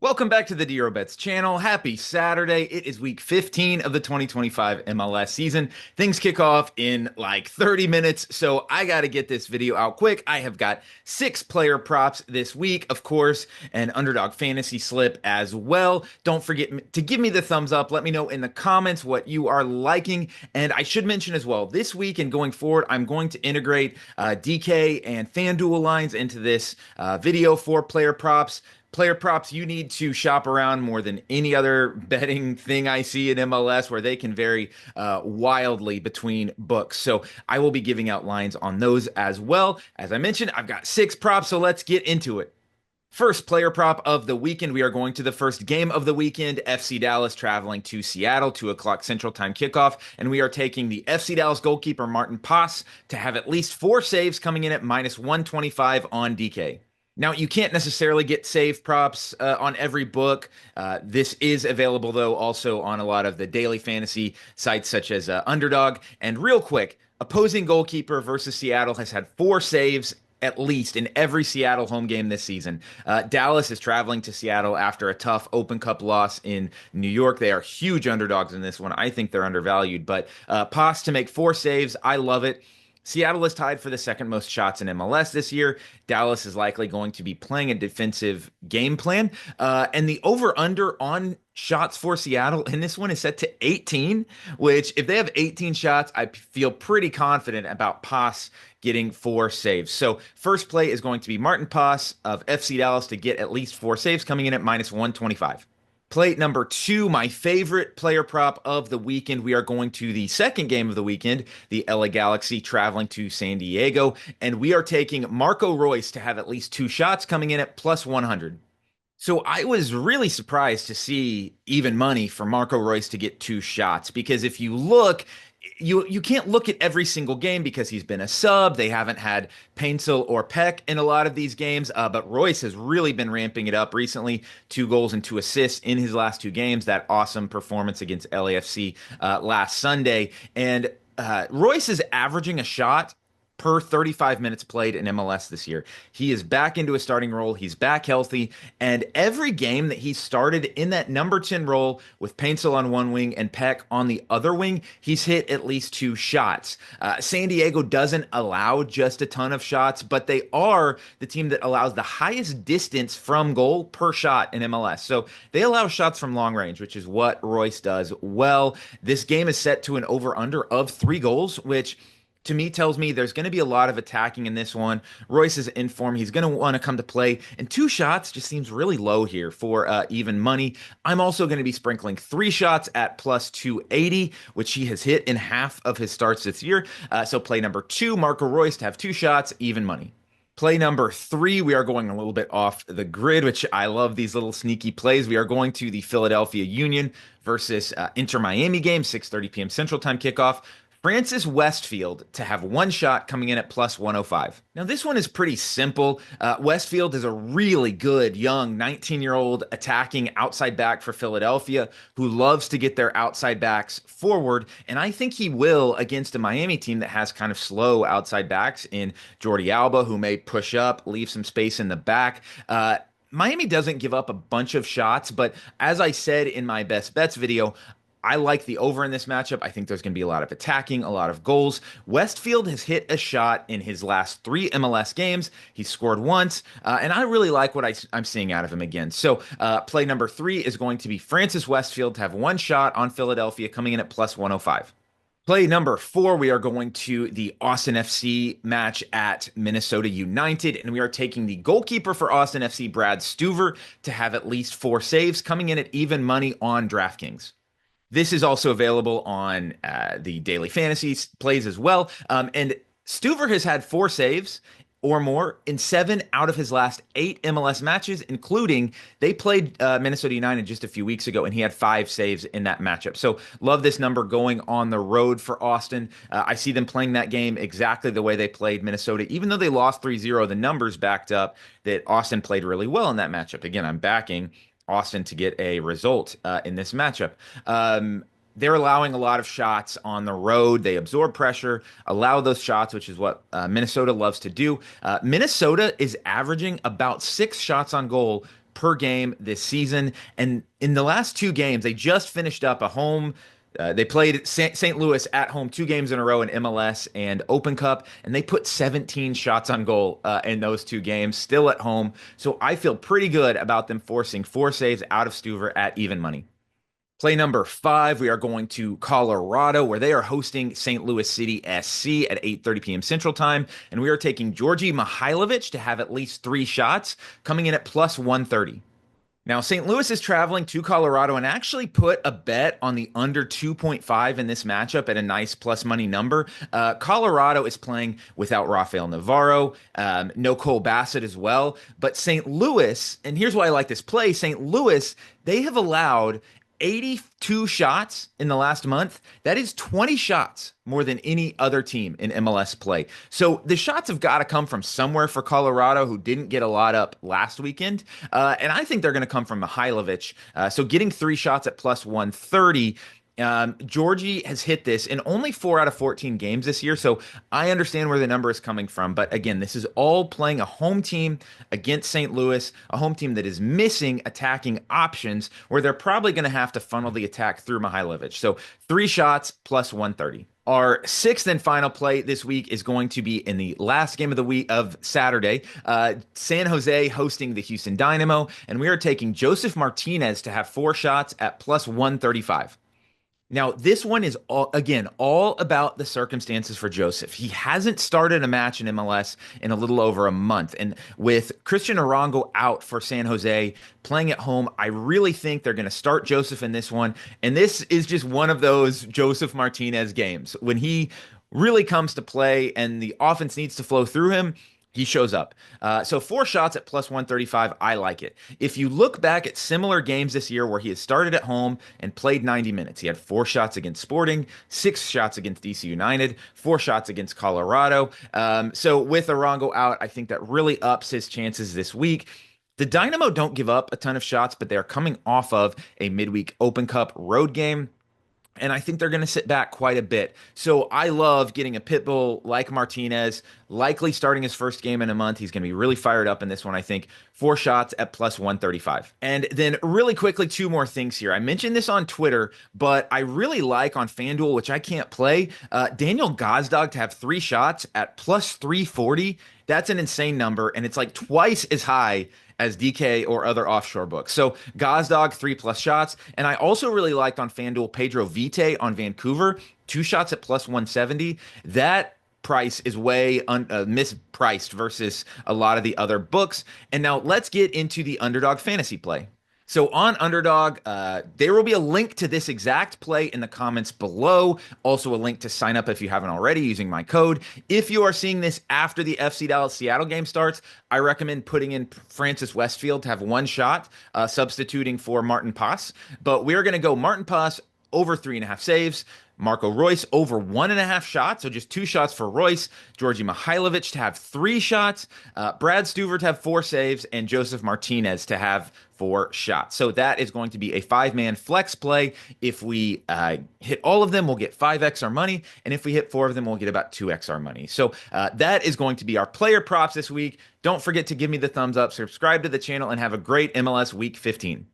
Welcome back to the Dero Bets channel. Happy Saturday. It is week 15 of the 2025 MLS season. Things kick off in like 30 minutes, so I got to get this video out quick. I have got 6 player props this week, of course, an Underdog fantasy slip as well. Don't forget to give me the thumbs up. Let me know in the comments what you are liking. And I should mention as well, this week and going forward, I'm going to integrate DK and Fanduel lines into this video for player props. Player props, you need to shop around more than any other betting thing I see in MLS where they can vary wildly between books. So I will be giving out lines on those as well. As I mentioned, I've got 6 props, so let's get into it. First player prop of the weekend, we are going to the first game of the weekend. FC Dallas traveling to Seattle, 2 o'clock Central Time kickoff, and we are taking the FC Dallas goalkeeper Martin Pass to have at least 4 saves coming in at minus 125 on DK. Now, you can't necessarily get save props on every book. This is available, though, also on a lot of the daily fantasy sites such as Underdog. And real quick, opposing goalkeeper versus Seattle has had 4 saves at least in every Seattle home game this season. Dallas is traveling to Seattle after a tough Open Cup loss in New York. They are huge underdogs in this one. I think they're undervalued, but Paz to make 4 saves, I love it. Seattle is tied for the second most shots in MLS this year. Dallas is likely going to be playing a defensive game plan. And the over-under on shots for Seattle in this one is set to 18, which if they have 18 shots, I feel pretty confident about Paz getting 4 saves. So first play is going to be Martin Paz of FC Dallas to get at least 4 saves coming in at minus 125. Play number 2, my favorite player prop of the weekend. We are going to the second game of the weekend, the LA Galaxy traveling to San Diego, and we are taking Marco Reus to have at least 2 shots coming in at plus 100. So I was really surprised to see even money for Marco Reus to get 2 shots because if you look, you can't look at every single game because he's been a sub. They haven't had Paintsel or Peck in a lot of these games, but Royce has really been ramping it up recently. 2 goals and 2 assists in his last 2 games. That awesome performance against LAFC last Sunday. And Royce is averaging a shot per 35 minutes played in MLS this year. He is back into a starting role. He's back healthy. And every game that he started in that number 10 role with Paintsel on one wing and Peck on the other wing, he's hit at least 2 shots. San Diego doesn't allow just a ton of shots, but they are the team that allows the highest distance from goal per shot in MLS. So they allow shots from long range, which is what Royce does well. This game is set to an over-under of 3 goals, which to me tells me there's going to be a lot of attacking in this one. Royce is in form. He's going to want to come to play. And 2 shots just seems really low here for even money. I'm also going to be sprinkling 3 shots at plus 280, which he has hit in half of his starts this year. So play number 2, Marco Royce to have 2 shots, even money. Play number 3, we are going a little bit off the grid, which I love these little sneaky plays. We are going to the Philadelphia Union versus Inter Miami game, 6:30 p.m. Central Time kickoff. Francis Westfield to have 1 shot coming in at plus 105. Now, this one is pretty simple. Westfield is a really good young 19-year-old attacking outside back for Philadelphia who loves to get their outside backs forward. And I think he will against a Miami team that has kind of slow outside backs in Jordi Alba, who may push up, leave some space in the back. Miami doesn't give up a bunch of shots, but as I said in my best bets video, I like the over in this matchup. I think there's going to be a lot of attacking, a lot of goals. Westfield has hit a shot in his last 3 MLS games. He's scored once, and I really like what I'm seeing out of him again. So play number 3 is going to be Francis Westfield to have 1 shot on Philadelphia coming in at plus 105. Play number 4, we are going to the Austin FC match at Minnesota United, and we are taking the goalkeeper for Austin FC, Brad Stuver, to have at least 4 saves coming in at even money on DraftKings. This is also available on the daily fantasy plays as well. And Stuver has had 4 saves or more in 7 out of his last 8 MLS matches, including they played Minnesota United just a few weeks ago, and he had 5 saves in that matchup. So love this number going on the road for Austin. I see them playing that game exactly the way they played Minnesota. Even though they lost 3-0, the numbers backed up that Austin played really well in that matchup. Again, I'm backing Austin to get a result in this matchup. They're allowing a lot of shots on the road. They absorb pressure, allow those shots, which is what Minnesota loves to do. Minnesota is averaging about 6 shots on goal per game this season. And in the last two games, they just finished up a home. They played St. Louis at home 2 games in a row in MLS and Open Cup, and they put 17 shots on goal in those 2 games, still at home. So I feel pretty good about them forcing 4 saves out of Stuver at even money. Play number 5, we are going to Colorado, where they are hosting St. Louis City SC at 8:30 p.m. Central Time, and we are taking Georgi Mihailovic to have at least 3 shots, coming in at plus 130. Now, St. Louis is traveling to Colorado and actually put a bet on the under 2.5 in this matchup at a nice plus money number. Colorado is playing without Rafael Navarro, no Cole Bassett as well. But St. Louis, and here's why I like this play, St. Louis, they have allowed 82 shots in the last month. That is 20 shots more than any other team in MLS play. So the shots have got to come from somewhere for Colorado, who didn't get a lot up last weekend. And I think they're going to come from Mihailovic. So getting 3 shots at plus 130. Georgie has hit this in only 4 out of 14 games this year, so I understand where the number is coming from. But again, this is all playing a home team against St. Louis, a home team that is missing attacking options, where they're probably going to have to funnel the attack through Mihailovic. So 3 shots plus 130. Our 6th and final play this week is going to be in the last game of the week of Saturday. San Jose hosting the Houston Dynamo, and we are taking Josef Martinez to have 4 shots at plus 135. Now, this one is, all about the circumstances for Josef. He hasn't started a match in MLS in a little over a month. And with Christian Arango out for San Jose, playing at home, I really think they're going to start Josef in this one. And this is just one of those Josef Martinez games. When he really comes to play and the offense needs to flow through him, he shows up. So 4 shots at plus 135, I like it. If you look back at similar games this year where he has started at home and played 90 minutes, he had 4 shots against Sporting, 6 shots against DC United, 4 shots against Colorado. So with Arango out, I think that really ups his chances this week. The Dynamo don't give up a ton of shots, but they're coming off of a midweek Open Cup road game. And I think they're going to sit back quite a bit. So I love getting a pit bull like Martinez, likely starting his first game in a month. He's going to be really fired up in this one, I think. 4 shots at plus 135. And then really quickly, 2 more things here. I mentioned this on Twitter, but I really like on Fanduel, which I can't play, Daniel Gazdag to have 3 shots at plus 340. That's an insane number, and it's like twice as high as DK or other offshore books. So Gazdag, 3+ shots. And I also really liked on FanDuel Pedro Vite on Vancouver, 2 shots at plus 170. That price is way mispriced versus a lot of the other books. And now let's get into the Underdog fantasy play. So on Underdog, there will be a link to this exact play in the comments below. Also a link to sign up if you haven't already using my code. If you are seeing this after the FC Dallas Seattle game starts, I recommend putting in Francis Westfield to have 1 shot, substituting for Martin Paz. But we're going to go Martin Paz over 3.5 saves. Marco Royce over 1.5 shots, so just 2 shots for Royce. Georgi Mihailovic to have 3 shots. Brad Stuver to have 4 saves, and Josef Martinez to have 4 shots. So that is going to be a 5-man flex play. If we hit all of them, we'll get 5x our money, and if we hit 4 of them, we'll get about 2x our money. So that is going to be our player props this week. Don't forget to give me the thumbs up, subscribe to the channel, and have a great MLS Week 15.